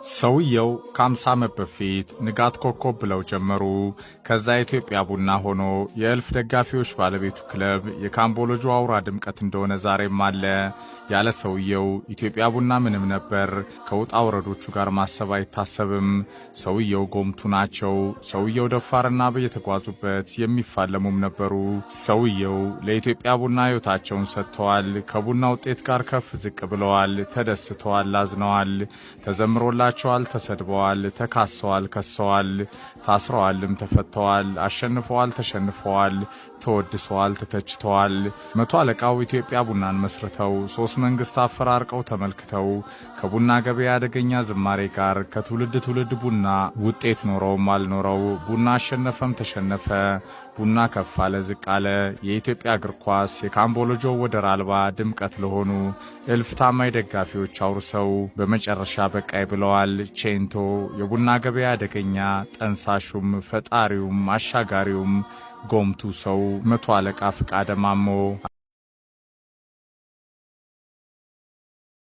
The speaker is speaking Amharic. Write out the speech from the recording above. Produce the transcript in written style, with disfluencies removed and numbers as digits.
ሰውየው ከ50 ዓመት በፊት ንጋት ኮከብ ብለው ጀመሩ። ከዛ የኢትዮጵያ ቡና ሆኖ የእልፍ ደጋፊዎች ባለቤቱ ክለብ የካምቦሎጆ አውራ ድምቀት እንደሆነ ዛሬም አለ። ያለ ሰውየው ኢትዮጵያ ቡና ምንም ነበር። ከውጣ ውረዶቹ ጋር ማሰብ አይታሰብም። ሰውየው ጎምቱ ናቸው። ሰውየው ደፋርና በየተጓዙበት የሚፋለሙም ነበሩ። ሰውየው ለኢትዮጵያ ቡና ሕይወታቸውን ሰጥተዋል። ከቡና ውጤት ጋር ከፍ ዝቅ ብለዋል። ተደስተዋል፣ አዝነዋል፣ ተዘምሮላቸዋል፣ ተሰድበዋል፣ ተካሰዋል፣ ከሰዋል፣ ታስረዋልም፣ ተፈተዋል፣ አሸንፈዋል፣ ተሸንፈዋል፣ ተወድሰዋል፣ ተተችተዋል። መቶ አለቃው ኢትዮጵያ ቡናን መስርተው 3 መንግስት አፈራርቀው ተመልክተው ከቡና ገበያ አደገኛ ዝማሬ ጋር ከትውልድ ትውልድ ቡና ውጤት ኖረውም አልኖረው ቡና አሸነፈም ተሸነፈ፣ ቡና ከፍ አለ ዝቅ አለ። የኢትዮጵያ እግር ኳስ የካምቦሎጆ ወደር አልባ ድምቀት ለሆኑ እልፍ ታማኝ ደጋፊዎች አውርሰው በመጨረሻ በቃይ ብለዋል። ቼንቶ የቡና ገበያ አደገኛ ጠንሳሹም ፈጣሪውም አሻጋሪውም ጎምቱ ሰው መቶ አለቃ ፍቃደ ማሞ